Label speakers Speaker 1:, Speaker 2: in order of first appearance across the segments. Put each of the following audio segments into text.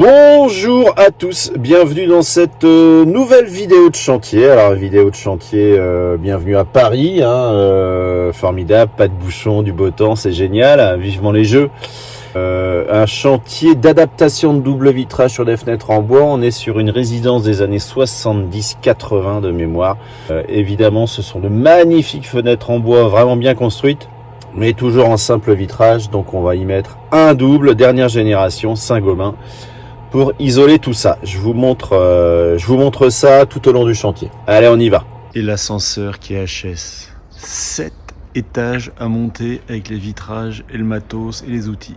Speaker 1: Bonjour à tous, bienvenue dans cette nouvelle vidéo de chantier. Alors vidéo de chantier, bienvenue à Paris, formidable, pas de bouchons, du beau temps, c'est génial, hein, vivement les jeux. Un chantier d'adaptation de double vitrage sur des fenêtres en bois. On est sur une résidence des années 70-80 de mémoire. Évidemment, ce sont de magnifiques fenêtres en bois, vraiment bien construites, mais toujours en simple vitrage. Donc on va y mettre un double, dernière génération, Saint-Gobain, pour isoler tout ça. Je vous montre ça tout au long du chantier. Allez, on y va.
Speaker 2: Et l'ascenseur qui est HS. 7 étages à monter avec les vitrages et le matos et les outils.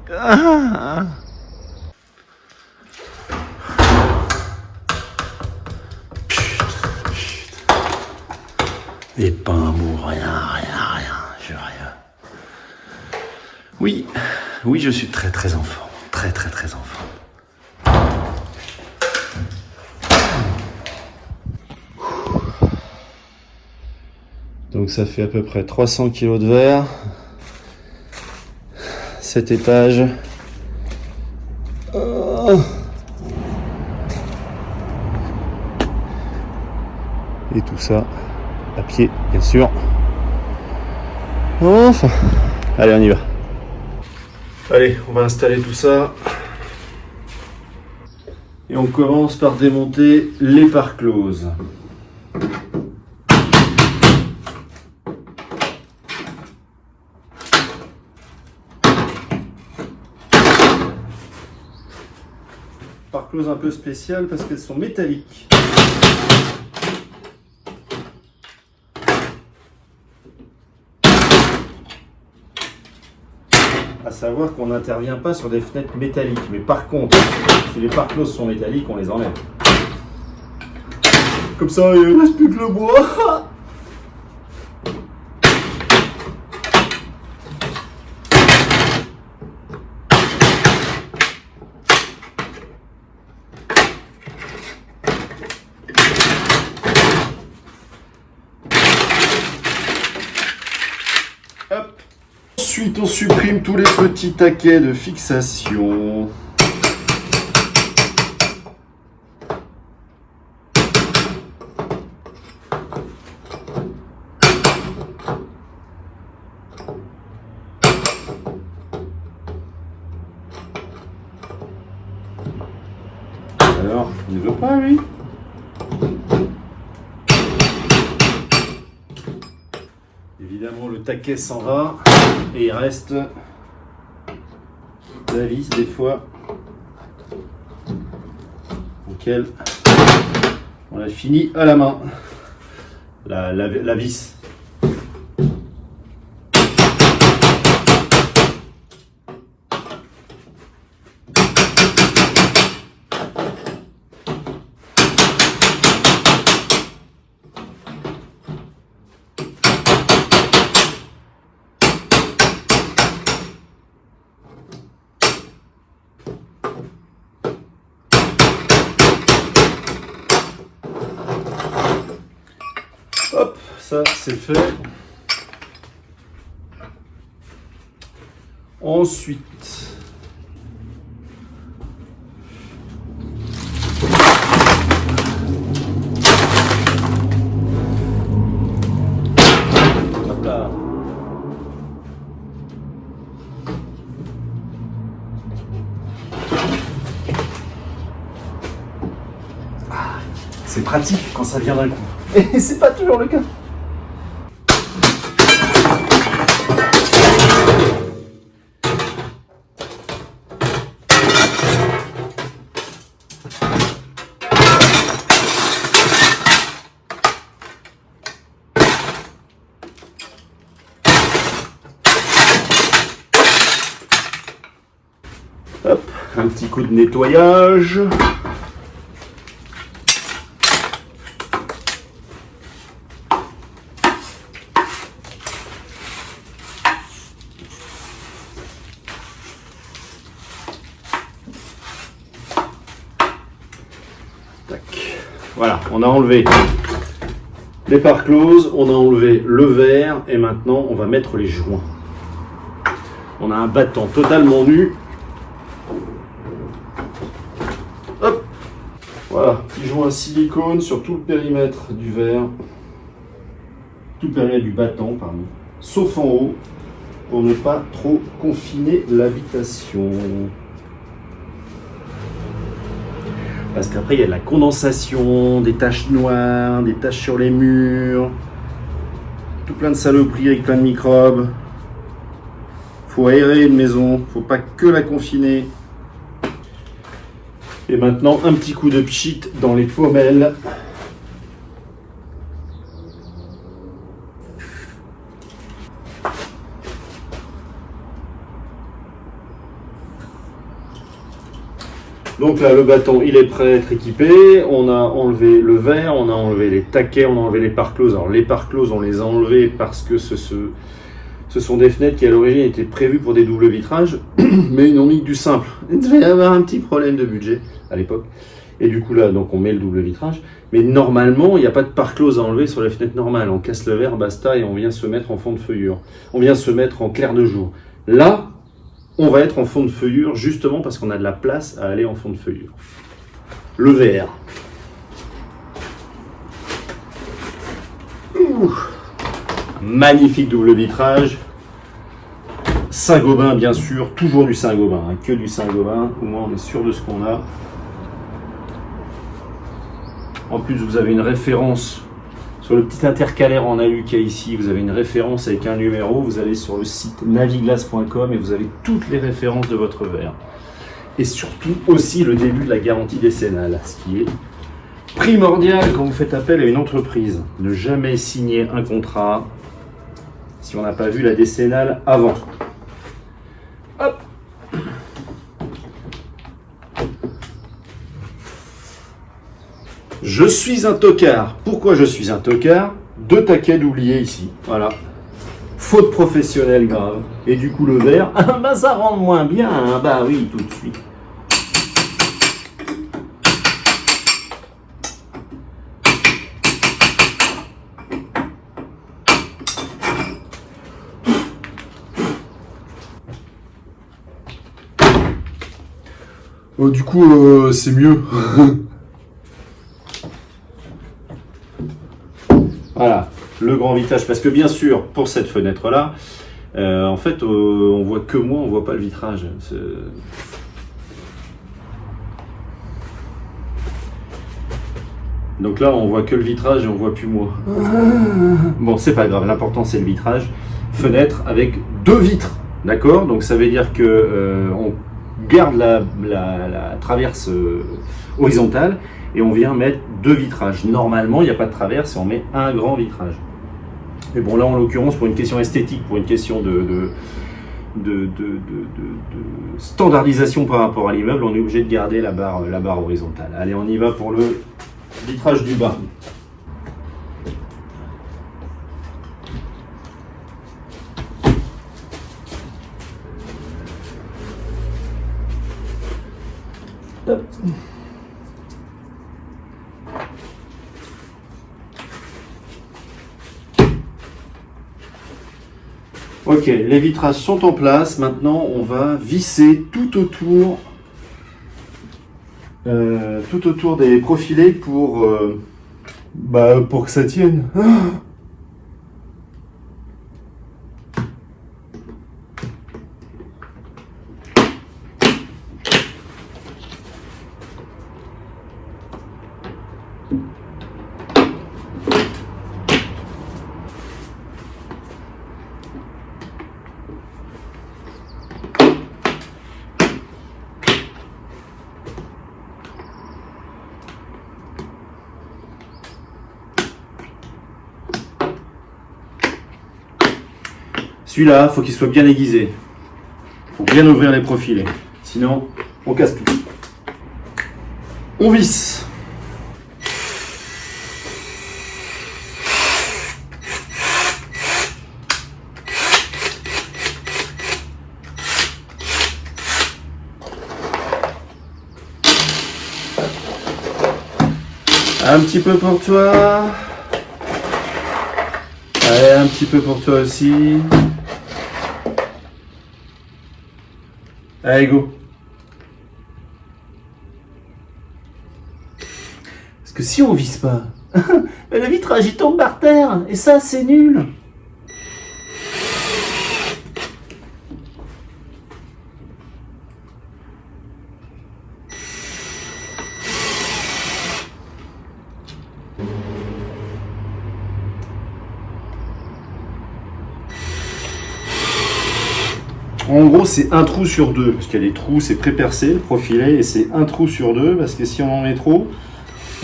Speaker 2: Et pas un mot, rien. Je rien. Oui, je suis très enfant. Très enfant.
Speaker 1: Donc ça fait à peu près 300 kg de verre, 7 étages. Et tout ça à pied, bien sûr. Enfin, allez, on y va. Allez, on va installer tout ça. Et on commence par démonter les pare closes. Pare closes un peu spéciales parce qu'elles sont métalliques. À savoir qu'on n'intervient pas sur des fenêtres métalliques, mais par contre, si les pare closes sont métalliques, on les enlève. Comme ça, il ne reste plus que le bois. Hop. Ensuite, on supprime tous les petits taquets de fixation. Alors, il ne veut pas, lui? Évidemment, le taquet s'en va et il reste la vis des fois auquel on a fini à la main. La vis. Hop, ça c'est fait. Ensuite, hop là. C'est pratique quand ça vient d'un coup. Et c'est pas toujours le cas. Hop, un petit coup de nettoyage. Voilà, on a enlevé les pare closes, on a enlevé le verre et maintenant on va mettre les joints. On a un battant totalement nu Voilà, petit joint à silicone sur tout le périmètre du verre, tout le périmètre du battant, pardon, sauf en haut, pour ne pas trop confiner l'habitation. Parce qu'après, il y a de la condensation, des taches noires, des taches sur les murs, tout plein de saloperies avec plein de microbes. Faut aérer une maison, faut pas que la confiner. Et maintenant, un petit coup de pchit dans les pommelles. Donc là, le bâton, il est prêt à être équipé. On a enlevé le verre, on a enlevé les taquets, on a enlevé les pare-closes. Alors les pare-closes, on les a enlevés parce que ce sont des fenêtres qui à l'origine étaient prévues pour des doubles vitrages, mais ils n'ont mis que du simple. Il devait y avoir un petit problème de budget à l'époque. Et du coup là, donc on met le double vitrage. Mais normalement, il n'y a pas de pare-close à enlever sur les fenêtres normales. On casse le verre, basta, et on vient se mettre en fond de feuillure. On vient se mettre en clair de jour. Là, on va être en fond de feuillure justement parce qu'on a de la place à aller en fond de feuillure. Le verre. Magnifique double vitrage. Saint-Gobain bien sûr, toujours du Saint-Gobain, hein, que du Saint-Gobain, au moins on est sûr de ce qu'on a. En plus vous avez une référence sur le petit intercalaire en alu qu'il y a ici, vous avez une référence avec un numéro, vous allez sur le site naviglace.com et vous avez toutes les références de votre verre. Et surtout aussi le début de la garantie décennale, ce qui est primordial quand vous faites appel à une entreprise. Ne jamais signer un contrat si on n'a pas vu la décennale avant. Hop. Je suis un tocard. Pourquoi je suis un tocard? 2 taquets d'oubliés ici. Voilà. Faute professionnelle grave. Et du coup le verre, bah ça rend moins bien. Hein. Bah oui, tout de suite.
Speaker 2: Du coup, c'est mieux.
Speaker 1: Voilà, le grand vitrage. Parce que bien sûr, pour cette fenêtre-là, en fait, on voit que moi, on voit pas le vitrage. Donc là, on voit que le vitrage et on voit plus moi. Bon, c'est pas grave, l'important c'est le vitrage. Fenêtre avec 2 vitres, d'accord? Donc ça veut dire que on garde la traverse horizontale et on vient mettre 2 vitrages. Normalement, il n'y a pas de traverse et on met un grand vitrage. Mais bon, là, en l'occurrence, pour une question esthétique, pour une question de standardisation par rapport à l'immeuble, on est obligé de garder la barre horizontale. Allez, on y va pour le vitrage du bas. Hop. Ok, les vitrages sont en place. Maintenant, on va visser tout autour des profilés pour que ça tienne. Celui-là, faut qu'il soit bien aiguisé. Faut bien ouvrir les profilés. Sinon, on casse tout. On visse. Un petit peu pour toi. Allez, un petit peu pour toi aussi. Allez, go. que si on visse pas, le vitrage il tombe par terre, et ça c'est nul. En gros, c'est un trou sur deux, parce qu'il y a des trous, c'est pré-percé, profilé, et c'est un trou sur deux, parce que si on en met trop,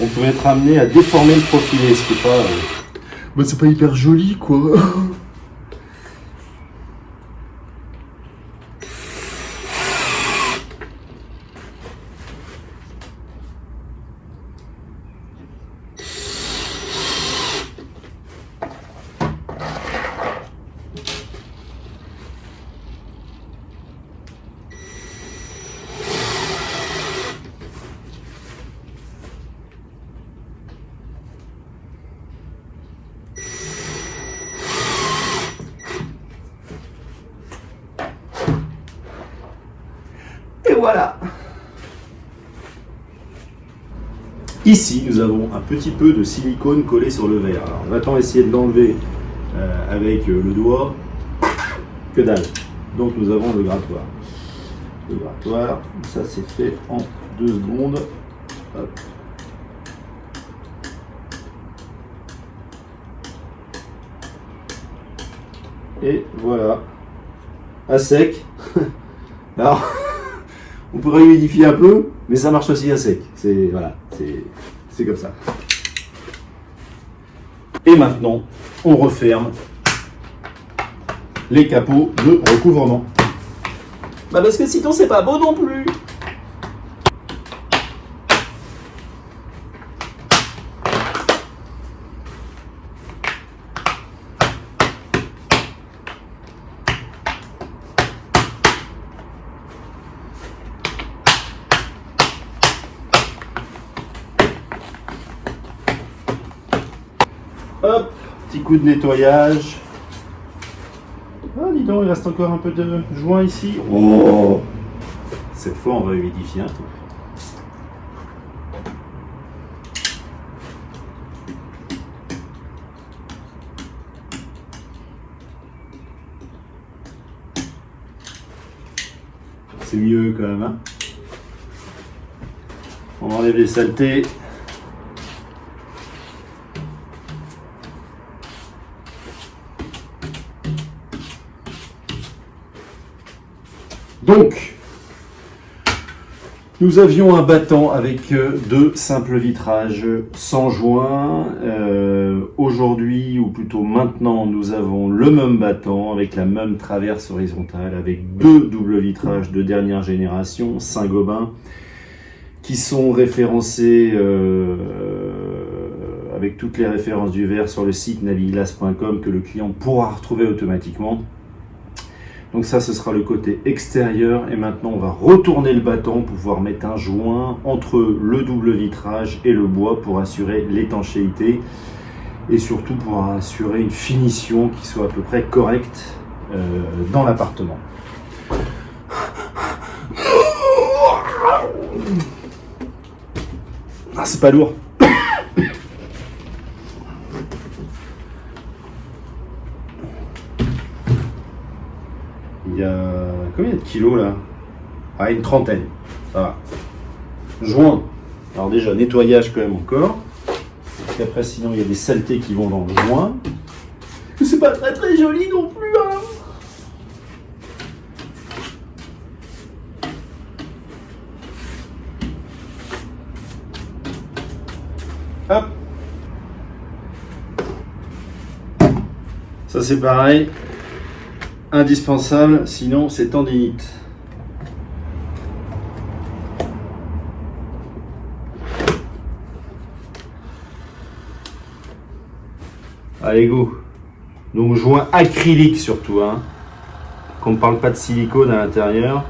Speaker 1: on peut être amené à déformer le profilé, ce qui est pas...
Speaker 2: Bah, c'est pas hyper joli, quoi.
Speaker 1: Et voilà. Ici, nous avons un petit peu de silicone collé sur le verre. Alors, on va attendre essayer de l'enlever avec le doigt. Que dalle. Donc, nous avons le grattoir. Le grattoir, ça c'est fait en 2 secondes. Hop. Et voilà. À sec. Alors... On pourrait humidifier un peu, mais ça marche aussi à sec. C'est voilà, c'est comme ça. Et maintenant, on referme les capots de recouvrement. Bah parce que sinon c'est pas beau non plus. Hop, petit coup de nettoyage. Ah, dis donc, il reste encore un peu de joint ici. Oh, cette fois, on va humidifier un peu. C'est mieux quand même, hein. On enlève les saletés. Donc, nous avions un battant avec 2 simples vitrages sans joint. Aujourd'hui, ou plutôt maintenant, nous avons le même battant avec la même traverse horizontale, avec 2 doubles vitrages de dernière génération, Saint-Gobain, qui sont référencés avec toutes les références du verre sur le site naviglace.com que le client pourra retrouver automatiquement. Donc ça, ce sera le côté extérieur. Et maintenant, on va retourner le battant pour pouvoir mettre un joint entre le double vitrage et le bois pour assurer l'étanchéité et surtout pour assurer une finition qui soit à peu près correcte dans l'appartement. Ah, c'est pas lourd. Il y a combien de kilos là? Ah, une trentaine. Ça va. Joint. Alors déjà, nettoyage quand même encore. Parce qu'après, sinon, il y a des saletés qui vont dans le joint. C'est pas très très joli non plus, hein. Hop. Ça c'est pareil. Indispensable, sinon c'est tendinite. Allez go. Donc joint acrylique surtout, hein. Qu'on ne parle pas de silicone à l'intérieur.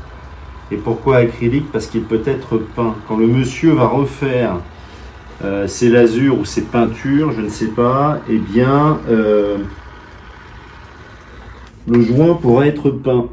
Speaker 1: Et pourquoi acrylique? Parce qu'il peut être peint. Quand le monsieur va refaire ses lasures ou ses peintures, je ne sais pas, eh bien le joint pourrait être peint.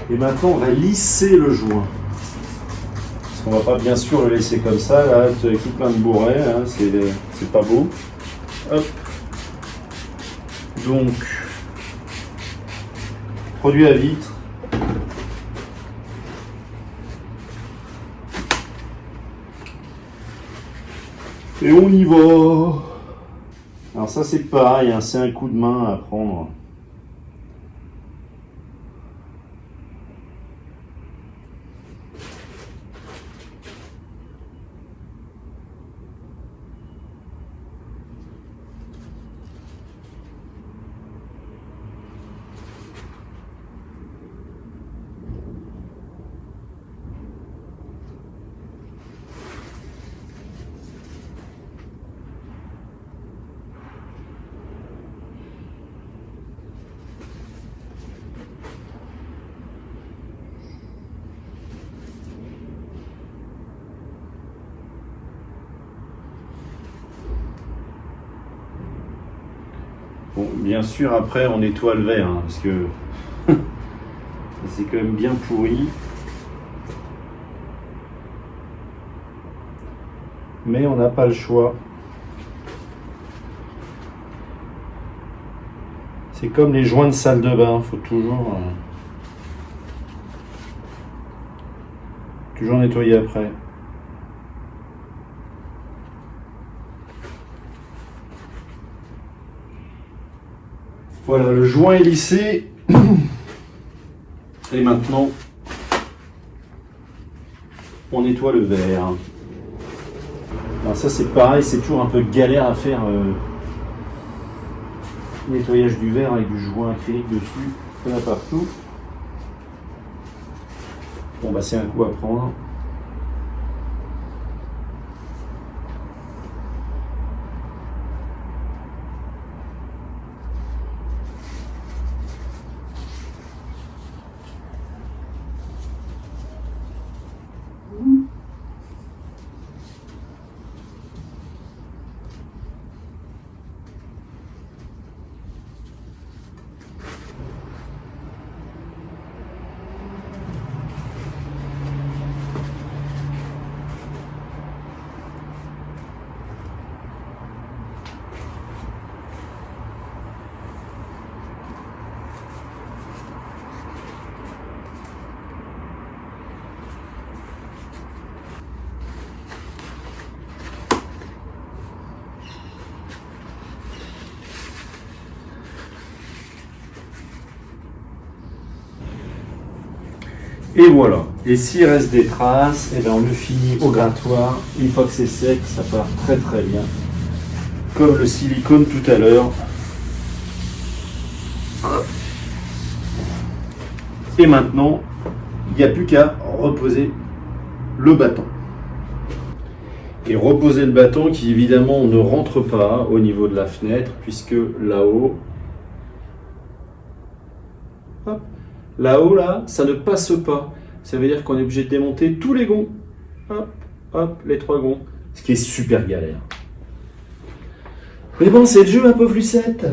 Speaker 1: Et maintenant, on va lisser le joint. Parce qu'on va pas bien sûr le laisser comme ça, là, avec tout plein de bourrets, hein, c'est pas beau. Hop. Donc, produit à vitre. Et on y va. Alors ça c'est pareil, hein, c'est un coup de main à prendre. Bon, bien sûr, après, on nettoie le verre, hein, parce que c'est quand même bien pourri. Mais on n'a pas le choix. C'est comme les joints de salle de bain, il faut toujours nettoyer après. Voilà, le joint est lissé. Et maintenant, on nettoie le verre. Alors ça c'est pareil, c'est toujours un peu galère à faire nettoyage du verre avec du joint acrylique dessus, il y en a partout. Bon bah c'est un coup à prendre. Et voilà. Et s'il reste des traces, eh bien on le finit au grattoir. Une fois que c'est sec, ça part très très bien. Comme le silicone tout à l'heure. Et maintenant, il n'y a plus qu'à reposer le bâton. Et reposer le bâton qui évidemment ne rentre pas au niveau de la fenêtre, puisque là-haut, là-haut, là, ça ne passe pas. Ça veut dire qu'on est obligé de démonter tous les gonds. Hop, hop, les 3 gonds. Ce qui est super galère. Mais bon, c'est le jeu, ma pauvre Lucette.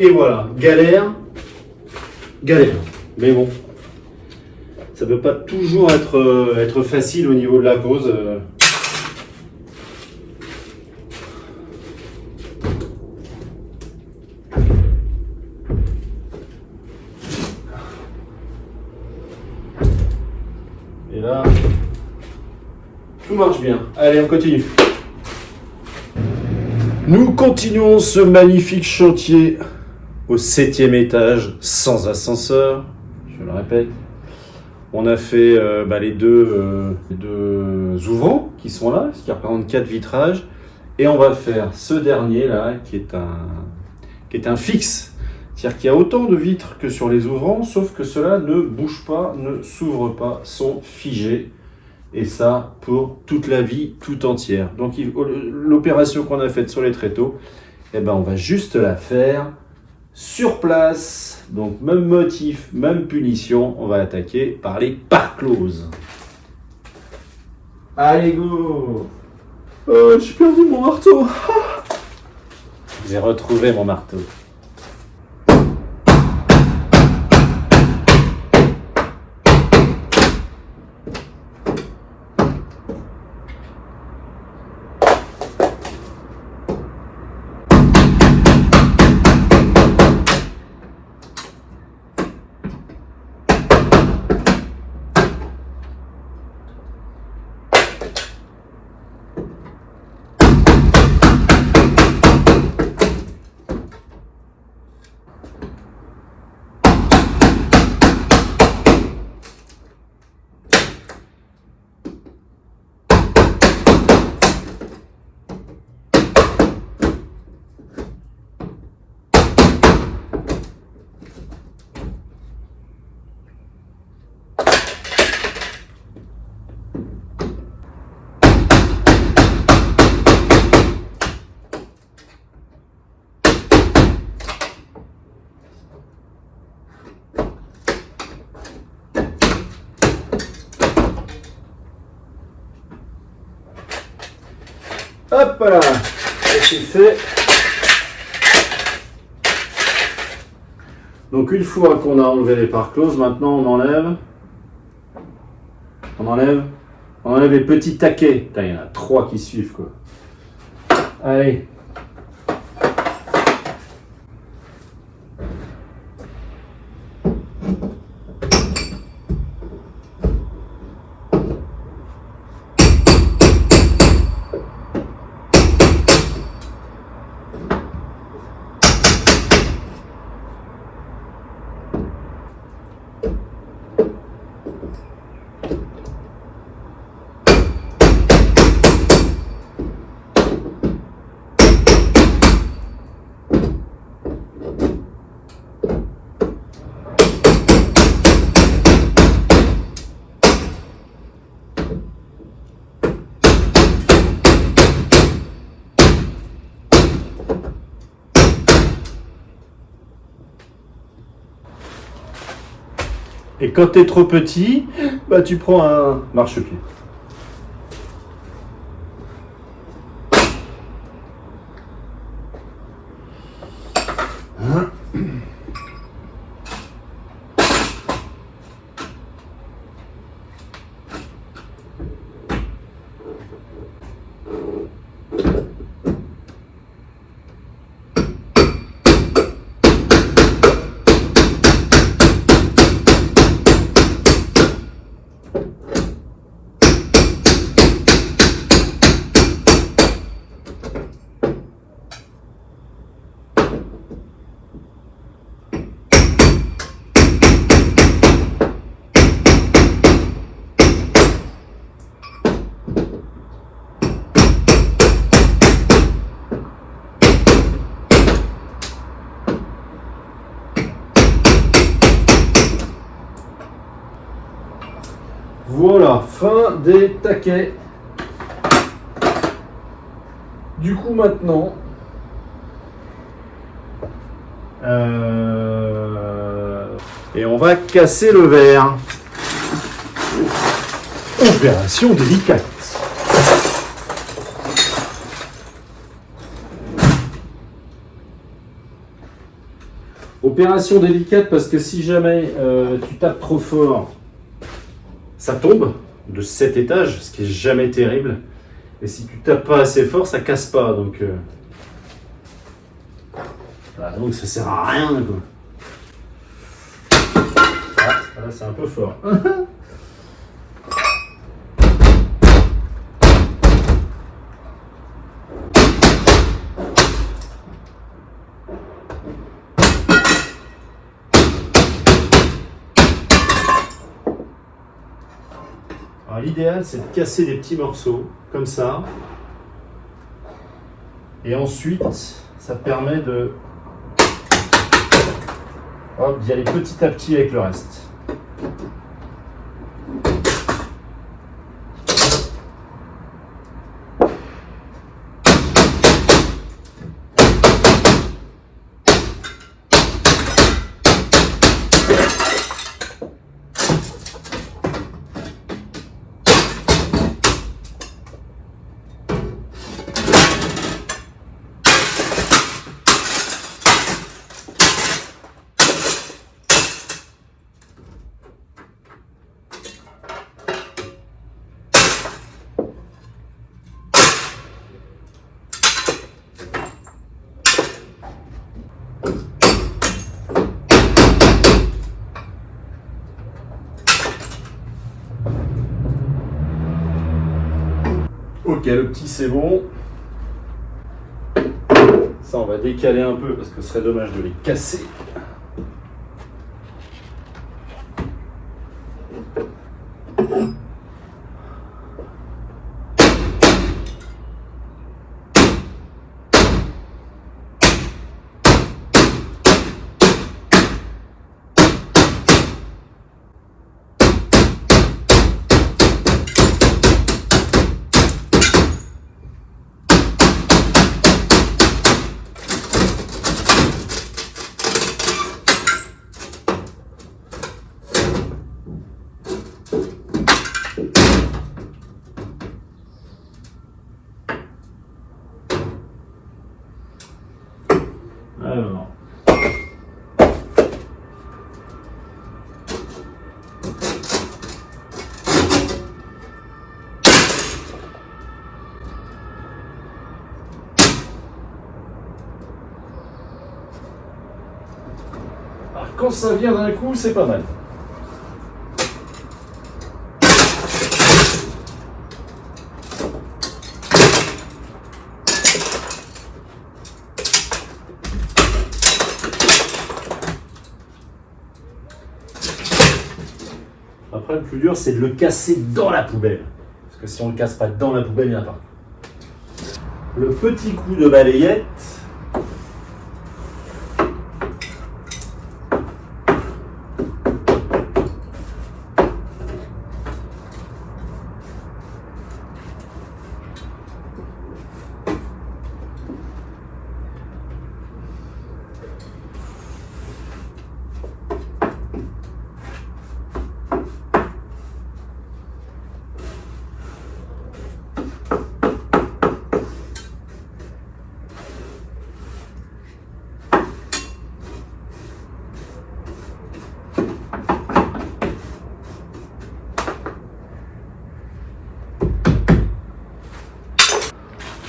Speaker 1: Et voilà, galère. Mais bon, ça peut pas toujours être facile au niveau de la pose. Et là, tout marche bien. Allez, on continue. Nous continuons ce magnifique chantier au 7e étage, sans ascenseur, je le répète. On a fait les deux ouvrants qui sont là, ce qui représente 4 vitrages. Et on va faire ce dernier là, qui est un fixe. C'est-à-dire qu'il y a autant de vitres que sur les ouvrants, sauf que cela ne bouge pas, ne s'ouvre pas, sont figés. Et ça pour toute la vie, tout entière. Donc l'opération qu'on a faite sur les tréteaux, on va juste la faire sur place. Donc même motif, même punition, on va attaquer par les parts closes. Allez go. J'ai perdu mon marteau. J'ai retrouvé mon marteau. Hop là, c'est fait. Donc une fois qu'on a enlevé les parts closes, maintenant on enlève les petits taquets. Putain, il y en a 3 qui suivent quoi. Allez. Et quand tu es trop petit, tu prends un marchepied. Voilà, fin des taquets. Du coup maintenant, et on va casser le verre. Opération délicate. Opération délicate parce que si jamais tu tapes trop fort, ça tombe de 7 étages, ce qui est jamais terrible. Et si tu tapes pas assez fort, ça casse pas. Donc, voilà, donc ça sert à rien. Quoi. Ah, là c'est un peu fort. Alors l'idéal c'est de casser des petits morceaux comme ça. Et ensuite ça te permet de d'y aller petit à petit avec le reste. Ok, le petit c'est bon. Ça on va décaler un peu parce que ce serait dommage de les casser. Alors. Alors quand ça vient d'un coup, c'est pas mal. Après, le plus dur, c'est de le casser dans la poubelle. Parce que si on ne le casse pas dans la poubelle, il n'y en a pas. Le petit coup de balayette.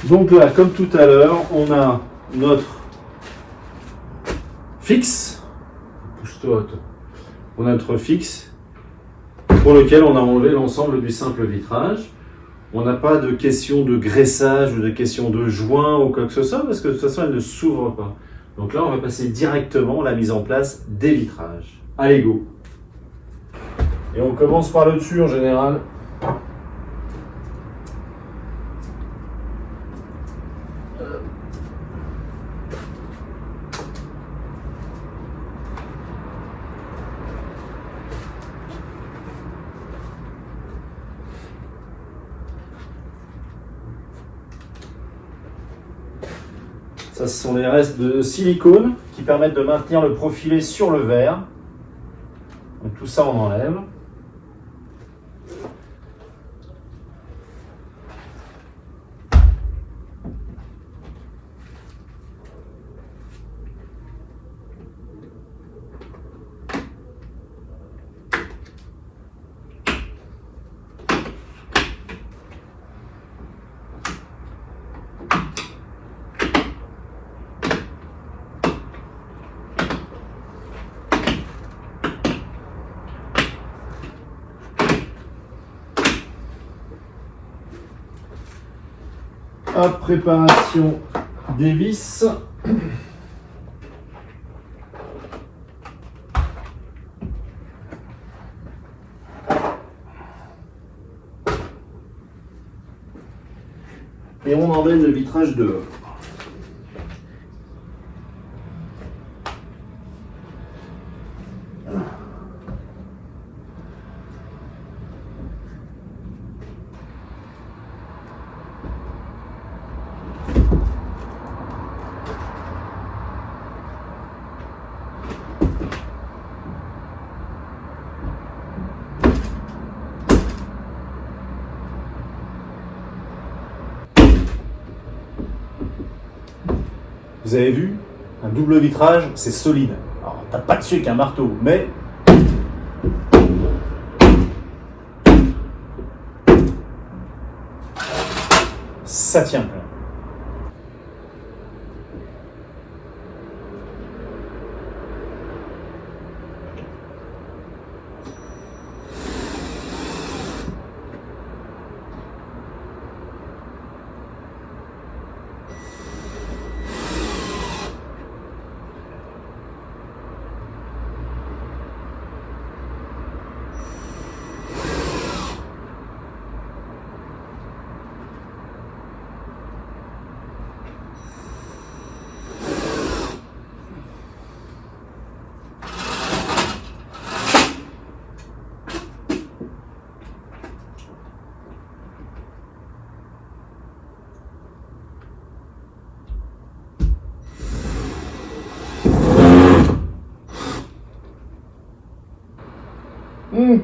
Speaker 1: Donc là, comme tout à l'heure, on a notre fixe. Pousse-toi, toi. On a notre fixe pour lequel on a enlevé l'ensemble du simple vitrage. On n'a pas de question de graissage ou de question de joint ou quoi que ce soit parce que de toute façon, elle ne s'ouvre pas. Donc là, on va passer directement à la mise en place des vitrages. Allez, go! Et on commence par le dessus en général. Ça, ce sont les restes de silicone qui permettent de maintenir le profilé sur le verre. Donc tout ça, on enlève. Hop, préparation des vis. Et on emmène le vitrage dehors. Vous avez vu, un double vitrage, c'est solide. Alors, t'as pas dessus avec un marteau, mais ça tient plein.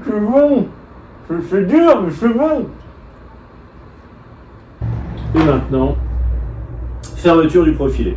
Speaker 1: C'est bon. C'est dur, mais c'est bon. Et maintenant, fermeture du profilé.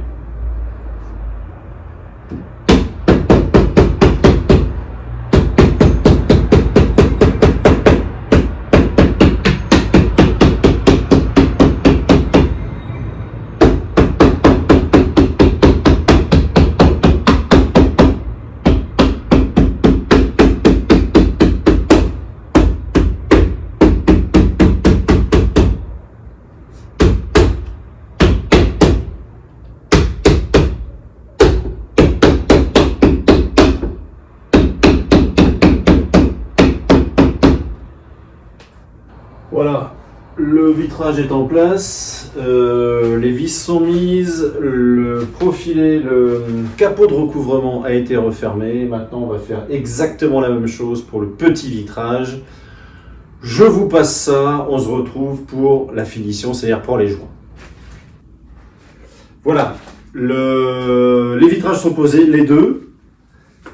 Speaker 1: Voilà, le vitrage est en place, les vis sont mises, le profilé, le capot de recouvrement a été refermé. Maintenant, on va faire exactement la même chose pour le petit vitrage. Je vous passe ça, on se retrouve pour la finition, c'est-à-dire pour les joints. Voilà, les vitrages sont posés, les deux.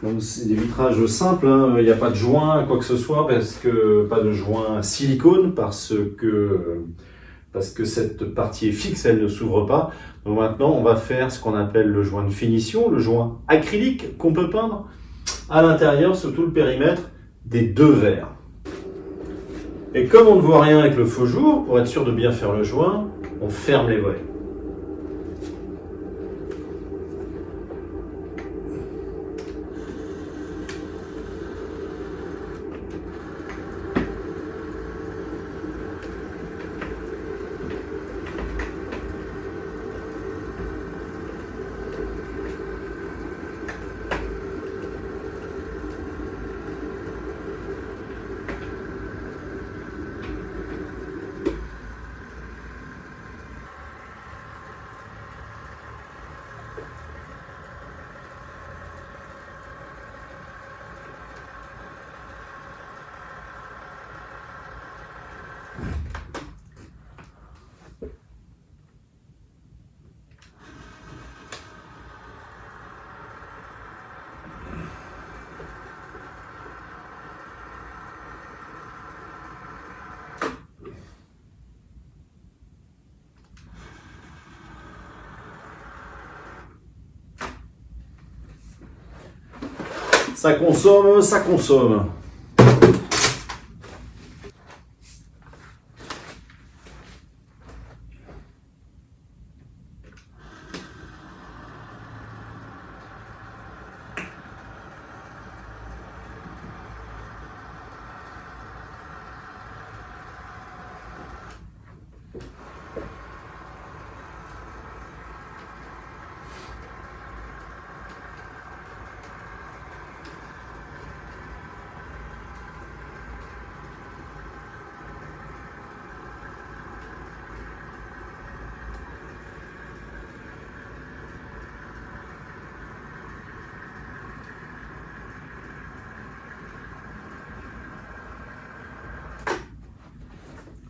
Speaker 1: Donc c'est des vitrages simples, hein. Il n'y a pas de joint, quoi que ce soit, pas de joint silicone, parce que cette partie est fixe, elle ne s'ouvre pas. Donc maintenant, on va faire ce qu'on appelle le joint de finition, le joint acrylique qu'on peut peindre à l'intérieur sur tout le périmètre des deux verres. Et comme on ne voit rien avec le faux jour, pour être sûr de bien faire le joint, on ferme les volets. Ça consomme, ça consomme.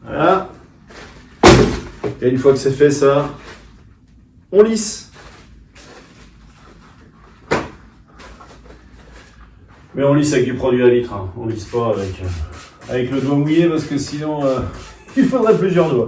Speaker 1: Voilà. Et une fois que c'est fait ça, on lisse. Mais on lisse avec du produit à vitre, hein. On lisse pas avec le doigt mouillé parce que sinon il faudrait plusieurs doigts.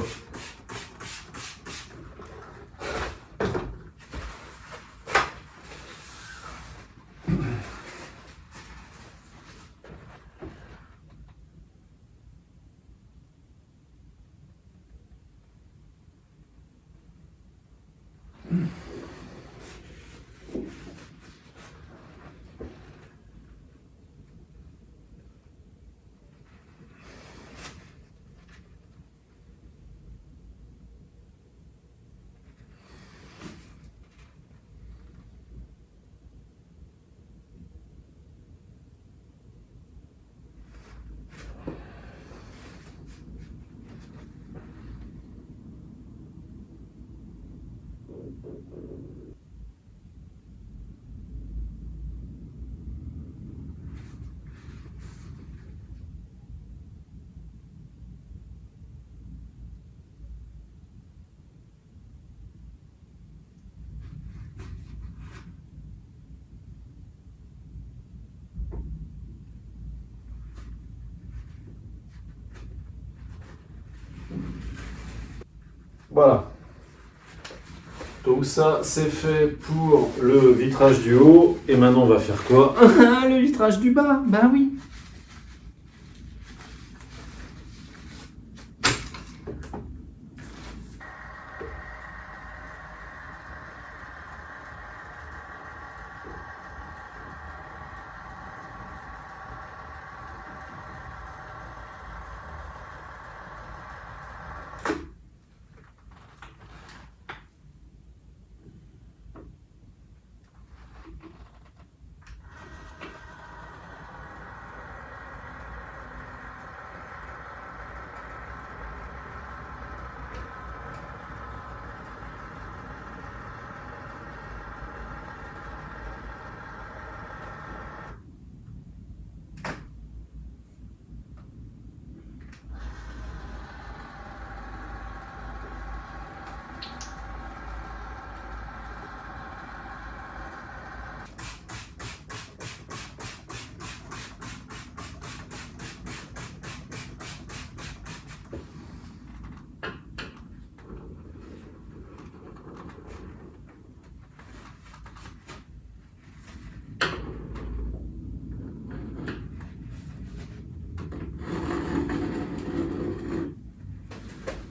Speaker 1: Voilà. Donc ça, c'est fait pour le vitrage du haut. Et maintenant, on va faire quoi? Le vitrage du bas. Ben oui.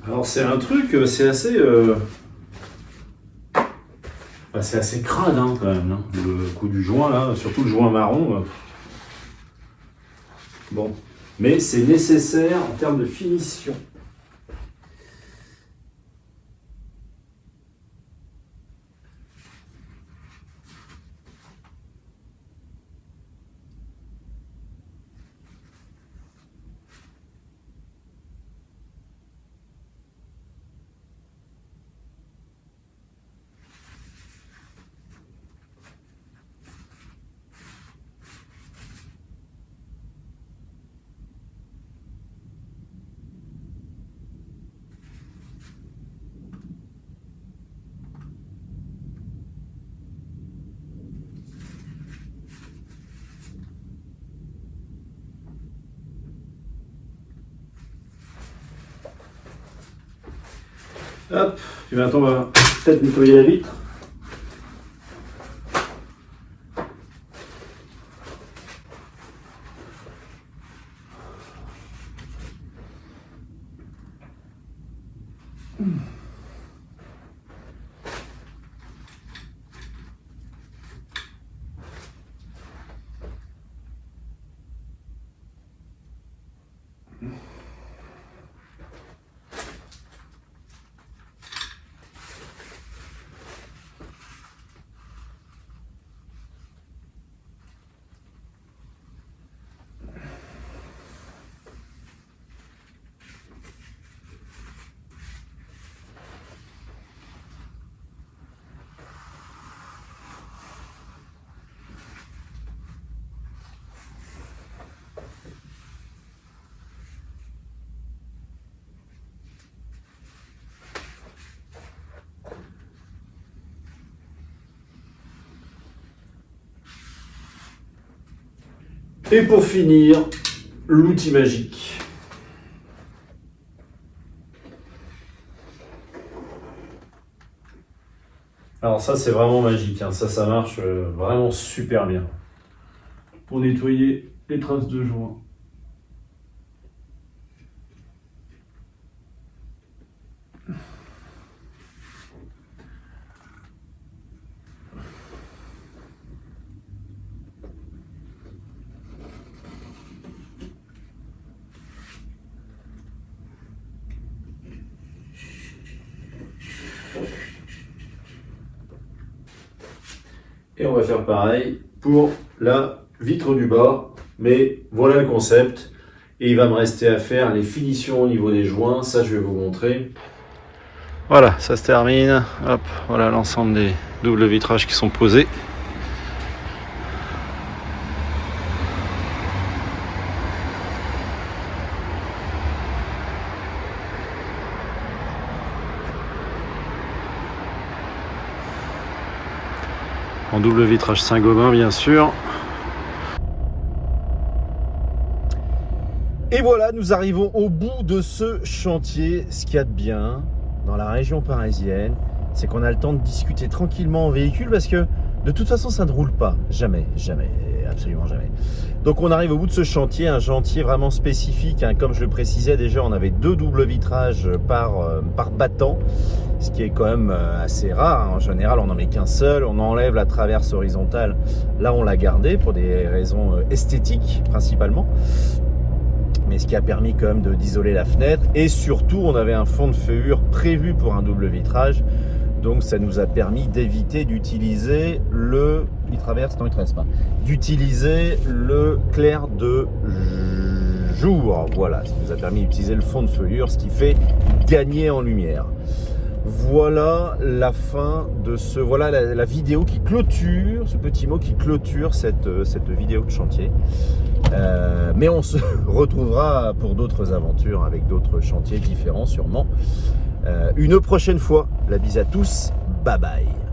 Speaker 1: Alors c'est un truc, c'est assez... bah, c'est assez crade hein, quand même, hein. Le coup du joint là, surtout le joint marron. Bon, mais c'est nécessaire en termes de finition. Hop, puis maintenant on va peut-être nettoyer la vitre. Et pour finir, l'outil magique. Alors ça c'est vraiment magique, hein. Ça marche vraiment super bien. Pour nettoyer les traces de joint. Et on va faire pareil pour la vitre du bas. Mais voilà le concept. Et il va me rester à faire les finitions au niveau des joints. Ça, je vais vous montrer. Voilà, ça se termine. Hop, voilà l'ensemble des doubles vitrages qui sont posés. En double vitrage Saint-Gobain, bien sûr. Et voilà, nous arrivons au bout de ce chantier. Ce qu'il y a de bien dans la région parisienne, c'est qu'on a le temps de discuter tranquillement en véhicule parce que de toute façon, ça ne roule pas. Jamais, jamais, absolument jamais. Donc on arrive au bout de ce chantier, un chantier vraiment spécifique, hein. Comme je le précisais déjà, on avait 2 doubles vitrages par battant, ce qui est quand même assez rare, hein. En général, on n'en met qu'un seul. On enlève la traverse horizontale. Là, on l'a gardé pour des raisons esthétiques principalement. Mais ce qui a permis quand même d'isoler la fenêtre. Et surtout, on avait un fond de feuillure prévu pour un double vitrage. Donc ça nous a permis d'éviter d'utiliser le... Il traverse? Non, il ne traverse pas. D'utiliser le clair de jour. Voilà, ça nous a permis d'utiliser le fond de feuillure, ce qui fait gagner en lumière. Voilà la fin de ce... Voilà la vidéo qui clôture, ce petit mot qui clôture cette vidéo de chantier. Mais on se retrouvera pour d'autres aventures avec d'autres chantiers différents sûrement une prochaine fois. La bise à tous, bye bye.